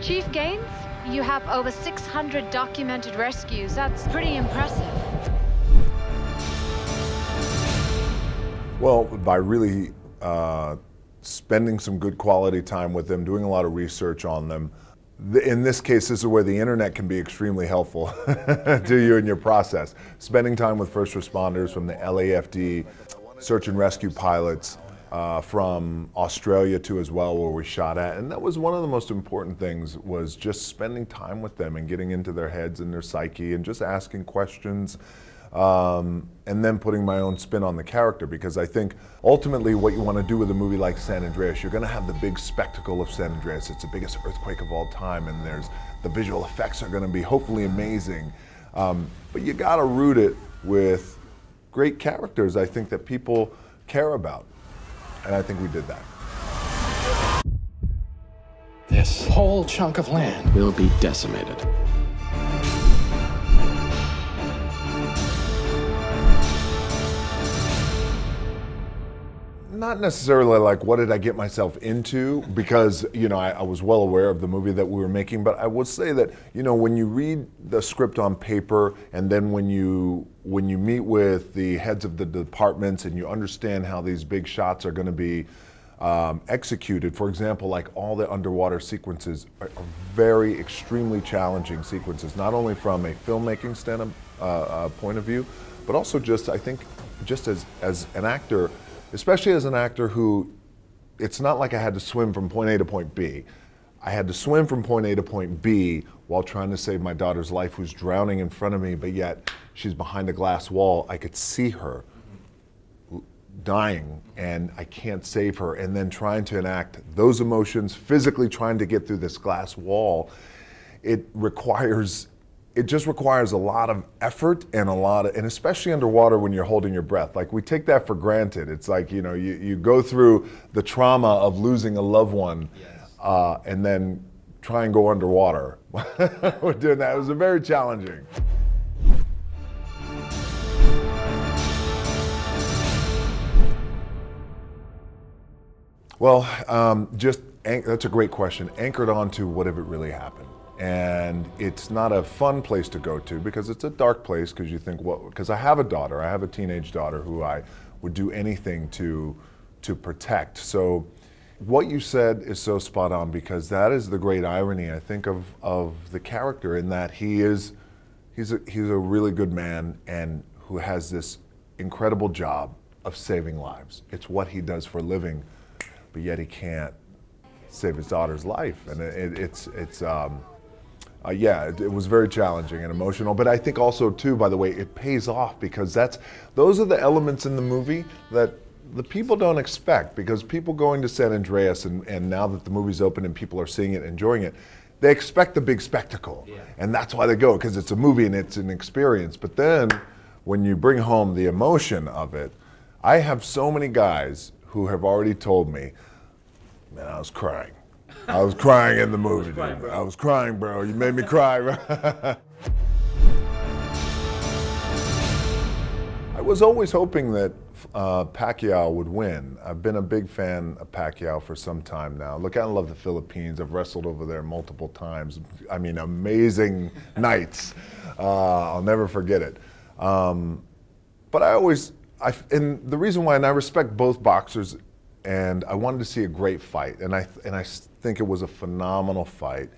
Chief Gaines, you have over 600 documented rescues. That's pretty impressive. Well, by really spending some good quality time with them, doing a lot of research on them. In this case, this is where the internet can be extremely helpful to you in your process. Spending time with first responders from the LAFD, search and rescue pilots from Australia too as well, where we shot at. And that was one of the most important things, was just spending time with them and getting into their heads and their psyche and just asking questions. And then putting my own spin on the character, because I think ultimately what you want to do with a movie like San Andreas, you're going to have the big spectacle of San Andreas. It's the biggest earthquake of all time, and the visual effects are going to be hopefully amazing. But you got to root it with great characters, I think, that people care about. And I think we did that. This whole chunk of land will be decimated. Not necessarily like, what did I get myself into? Because, you know, I was well aware of the movie that we were making, but I would say that, you know, when you read the script on paper, and then when you meet with the heads of the departments and you understand how these big shots are going to be executed, for example, like all the underwater sequences are very extremely challenging sequences, not only from a filmmaking point of view, but also just, I think, just as an actor, especially as an actor who, it's not like I had to swim from point A to point B. I had to swim from point A to point B while trying to save my daughter's life, who's drowning in front of me, but yet she's behind a glass wall. I could see her dying and I can't save her. And then trying to enact those emotions, physically trying to get through this glass wall, it just requires a lot of effort and and especially underwater when you're holding your breath. Like, we take that for granted. It's like, you know, you go through the trauma of losing a loved one, yes, and then try and go underwater. We're doing that. It was very challenging. Well, that's a great question. Anchored onto what if it really happened. And it's not a fun place to go to, because it's a dark place, because you think, well, because I have a daughter, I have a teenage daughter who I would do anything to protect. So what you said is so spot on, because that is the great irony, I think, of the character, in that he's a really good man and who has this incredible job of saving lives. It's what he does for a living, but yet he can't save his daughter's life. And yeah, it was very challenging and emotional, but I think also too, by the way, it pays off, because those are the elements in the movie that the people don't expect, because people going to San Andreas, and now that the movie's open and people are seeing it, enjoying it, they expect the big spectacle. Yeah. And that's why they go, because it's a movie and it's an experience. But then when you bring home the emotion of it, I have so many guys who have already told me, man, I was crying. I was crying in the movie, dude. I was crying, bro. You made me cry. I was always hoping that Pacquiao would win. I've been a big fan of Pacquiao for some time now. Look, I love the Philippines. I've wrestled over there multiple times. I mean, amazing nights. I'll never forget it. But and the reason why, and I respect both boxers, and I wanted to see a great fight, and I think it was a phenomenal fight.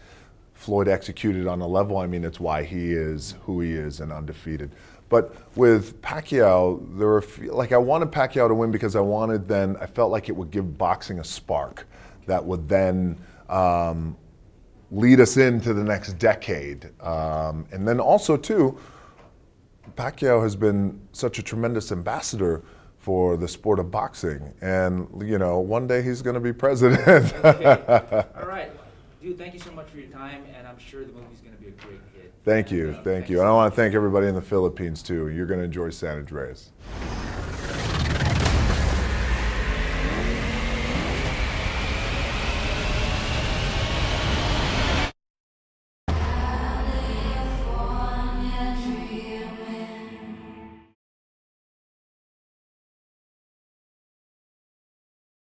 Floyd executed on a level. I mean, it's why he is who he is and undefeated. But with Pacquiao, I wanted Pacquiao to win, because I felt like it would give boxing a spark that would then lead us into the next decade. And then also too, Pacquiao has been such a tremendous ambassador for the sport of boxing, and you know, one day he's going to be president. Okay. All right, dude, thank you so much for your time, and I'm sure the movie's going to be a great hit. Thank you, thank you. And I want to thank everybody in the Philippines too. You're going to enjoy San Andreas.